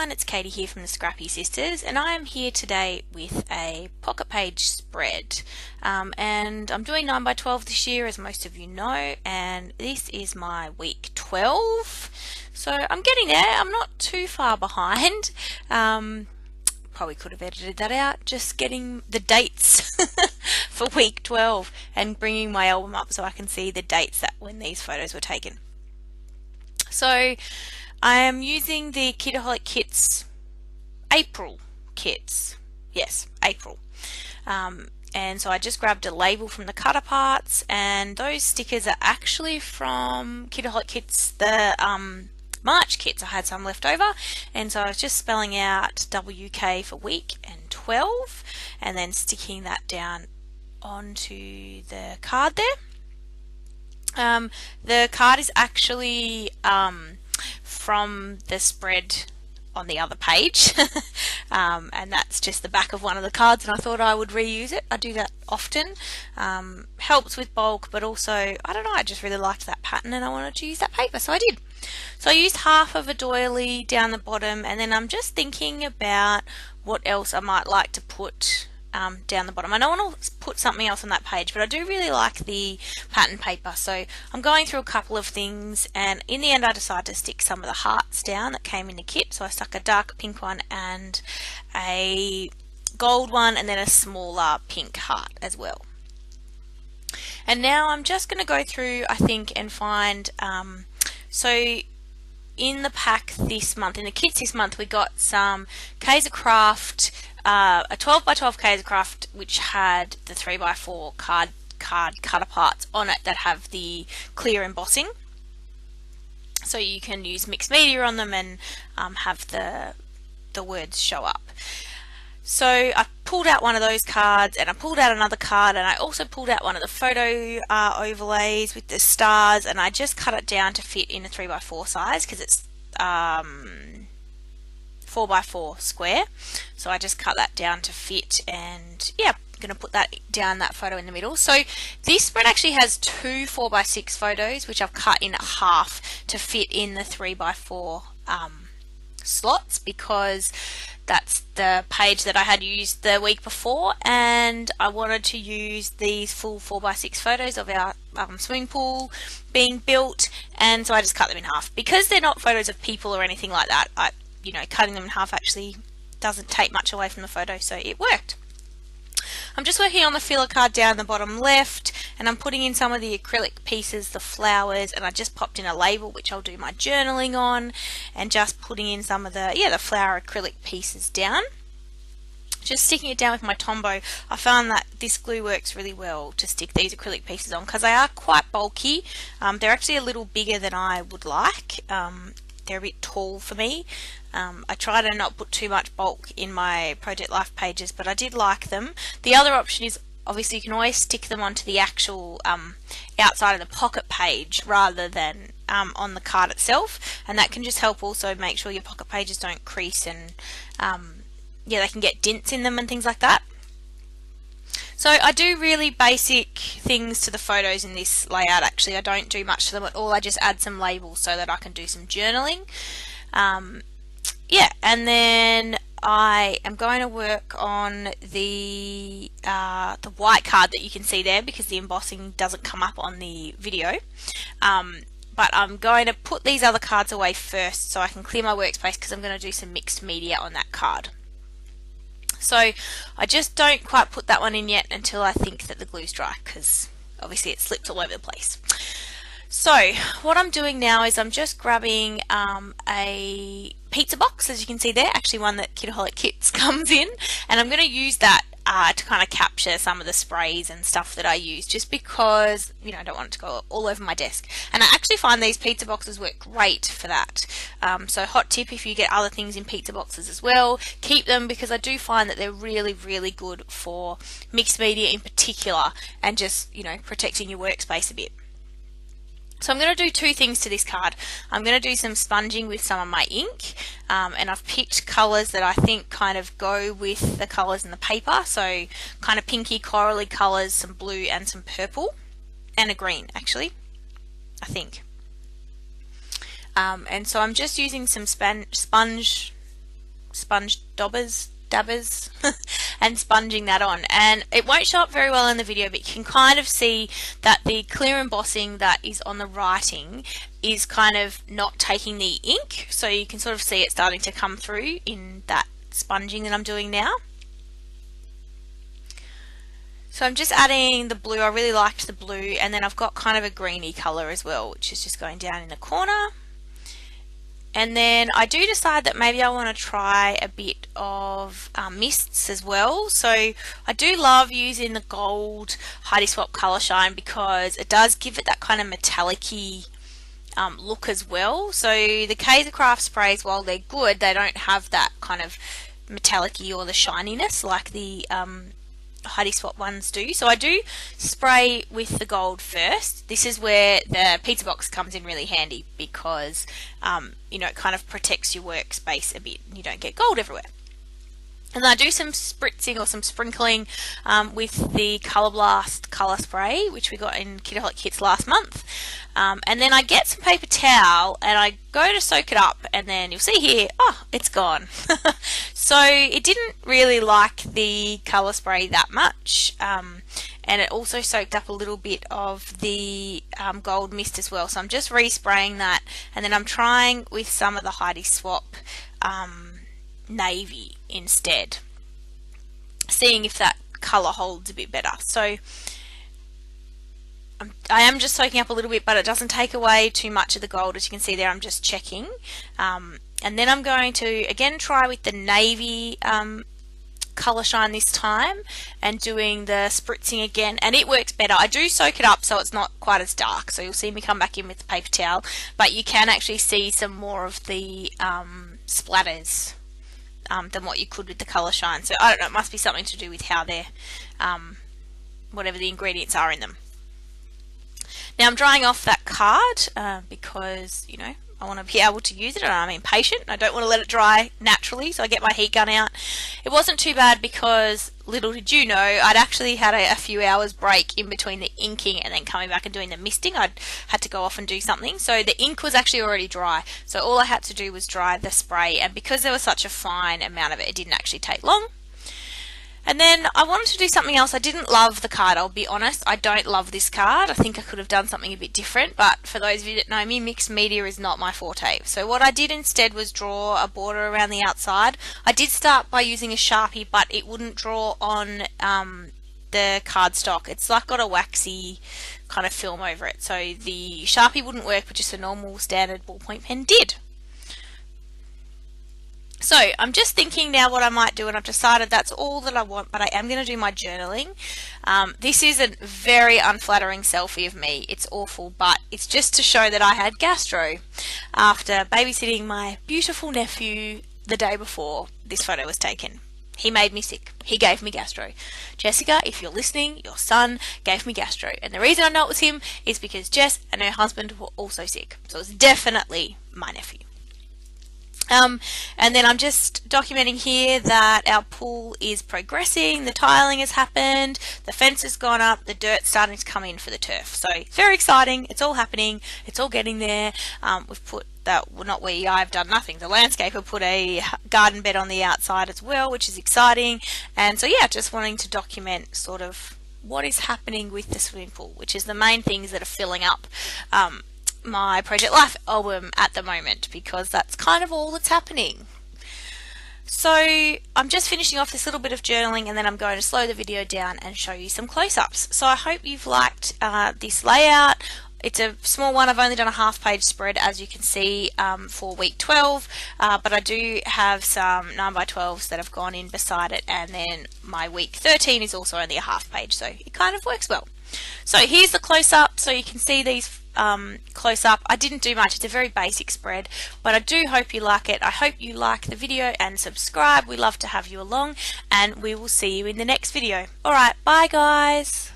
everyone, it's Katie here from the Scrappy Sisters, and I am here today with a pocket page spread, and I'm doing 9 by 12 this year, as most of you know, and this is my week 12, so I'm getting there. I'm not too far behind. Probably could have edited that out, just getting the dates for week 12 and bringing my album up so I can see the dates that when these photos were taken. So I am using the Kitaholic Kits April kits. Yes, April. And so I just grabbed a label from the Cutter Parts, and those stickers are actually from Kitaholic Kits, the March kits. I had some left over, and so I was just spelling out WK for week and 12 and then sticking that down onto the card there. The card is actually from the spread on the other page and that's just the back of one of the cards, and I thought I would reuse it. I do that often. Helps with bulk, but also, I don't know, I just really liked that pattern and I wanted to use that paper, so I did. So I used half of a doily down the bottom, and then I'm just thinking about what else I might like to put down the bottom. I don't want to put something else on that page, but I do really like the pattern paper, so I'm going through a couple of things, and in the end I decided to stick some of the hearts down that came in the kit. So I stuck a dark pink one and a gold one, and then a smaller pink heart as well. And now I'm just going to go through, I think, and find so in the pack this month, in the kits this month, we got some Kaiser Craft, a 12 by 12 Kaiser Craft, which had the 3 by 4 card cutter parts on it that have the clear embossing, so you can use mixed media on them and have the words show up. So I pulled out one of those cards, and I pulled out another card, and I also pulled out one of the photo overlays with the stars, and I just cut it down to fit in a 3 by 4 size because it's 4 by 4 square. So I just cut that down to fit, and yeah, I'm going to put that down, that photo in the middle. So this spread actually has 2 4 by 6 photos, which I've cut in half to fit in the 3 by 4 slots, because that's the page that I had used the week before, and I wanted to use these full 4 by 6 photos of our swimming pool being built, and so I just cut them in half. Because they're not photos of people or anything like that, cutting them in half actually doesn't take much away from the photo, so it worked. I'm just working on the filler card down the bottom left, and I'm putting in some of the acrylic pieces, the flowers, and I just popped in a label which I'll do my journaling on, and just putting in some of the flower acrylic pieces down. Just sticking it down with my Tombow. I found that this glue works really well to stick these acrylic pieces on because they are quite bulky. They're actually a little bigger than I would like. They're a bit tall for me. I try to not put too much bulk in my Project Life pages, but I did like them. The other option is, obviously, you can always stick them onto the actual outside of the pocket page rather than on the card itself, and that can just help also make sure your pocket pages don't crease, and they can get dents in them and things like that. So I do really basic things to the photos in this layout. Actually, I don't do much to them at all. I just add some labels so that I can do some journaling. And then I am going to work on the white card that you can see there, because the embossing doesn't come up on the video. But I'm going to put these other cards away first so I can clear my workspace, because I'm going to do some mixed media on that card. So I just don't quite put that one in yet until I think that the glue's dry, because obviously it slipped all over the place. So what I'm doing now is I'm just grabbing a pizza box, as you can see there, actually one that Kitaholic Kits comes in, and I'm going to use that to kind of capture some of the sprays and stuff that I use, just because I don't want it to go all over my desk. And I actually find these pizza boxes work great for that. So hot tip, if you get other things in pizza boxes as well, keep them, because I do find that they're really, really good for mixed media in particular, and just protecting your workspace a bit. So I'm going to do 2 things to this card. I'm going to do some sponging with some of my ink, and I've picked colours that I think kind of go with the colours in the paper, so kind of pinky corally colours, some blue and some purple, and a green actually, I think. And so I'm just using some sponge sponge dabbers and sponging that on, and it won't show up very well in the video, but you can kind of see that the clear embossing that is on the writing is kind of not taking the ink, so you can sort of see it starting to come through in that sponging that I'm doing now. So I'm just adding the blue. I really liked the blue, and then I've got kind of a greeny colour as well, which is just going down in the corner. And then I do decide that maybe I want to try a bit of mists as well. So I do love using the gold Heidi Swap Colour Shine because it does give it that kind of metallic-y look as well. So the Kaiser Craft sprays, while they're good, they don't have that kind of metallic-y or the shininess like the Heidi Swap ones do. So I do spray with the gold first. This is where the pizza box comes in really handy because you know, it kind of protects your workspace a bit and you don't get gold everywhere. And then I do some spritzing or some sprinkling with the Colour Blast colour spray, which we got in Kitaholic Kits last month. And then I get some paper towel and I go to soak it up, and then you'll see here, oh, it's gone. So it didn't really like the colour spray that much. And it also soaked up a little bit of the gold mist as well. So I'm just respraying that, and then I'm trying with some of the Heidi Swap navy instead, seeing if that colour holds a bit better. So I am just soaking up a little bit, but it doesn't take away too much of the gold. As you can see there, I'm just checking. And then I'm going to again try with the navy colour shine this time and doing the spritzing again, and it works better. I do soak it up so it's not quite as dark, so you'll see me come back in with the paper towel, but you can actually see some more of the splatters than what you could with the colour shine. So I don't know, it must be something to do with how they're whatever the ingredients are in them. Now I'm drying off that card because, you know, I want to be able to use it, and I'm impatient. I don't want to let it dry naturally, so I get my heat gun out. It wasn't too bad because, little did you know, I'd actually had a few hours break in between the inking and then coming back and doing the misting. I'd had to go off and do something, so the ink was actually already dry. So all I had to do was dry the spray, and because there was such a fine amount of it, it didn't actually take long. And then I wanted to do something else. I didn't love the card, I'll be honest. I don't love this card. I think I could have done something a bit different, but for those of you that know me, mixed media is not my forte. So what I did instead was draw a border around the outside. I did start by using a Sharpie, but it wouldn't draw on the cardstock. It's like got a waxy kind of film over it. So the Sharpie wouldn't work, but just a normal standard ballpoint pen did. So I'm just thinking now what I might do, and I've decided that's all that I want, but I am going to do my journaling. This is a very unflattering selfie of me. It's awful, but it's just to show that I had gastro after babysitting my beautiful nephew the day before this photo was taken. He made me sick. He gave me gastro. Jessica, if you're listening, your son gave me gastro. And the reason I know it was him is because Jess and her husband were also sick. So it's definitely my nephew. And then I'm just documenting here that our pool is progressing, the tiling has happened, the fence has gone up, the dirt's starting to come in for the turf. So very exciting, it's all happening, it's all getting there. We've put that, well, not we, I've done nothing. The landscaper put a garden bed on the outside as well, which is exciting. And so yeah, just wanting to document sort of what is happening with the swimming pool, which is the main things that are filling up my Project Life album at the moment, because that's kind of all that's happening. So I'm just finishing off this little bit of journaling, and then I'm going to slow the video down and show you some close-ups. So I hope you've liked this layout. It's a small one. I've only done a half-page spread, as you can see, for week 12, but I do have some 9x12s that have gone in beside it, and then my week 13 is also only a half page, so it kind of works well. So here's the close-up, so you can see these close up. I didn't do much, it's a very basic spread, but I do hope you like it. I hope you like the video and subscribe. We love to have you along, and we will see you in the next video. Alright, bye guys.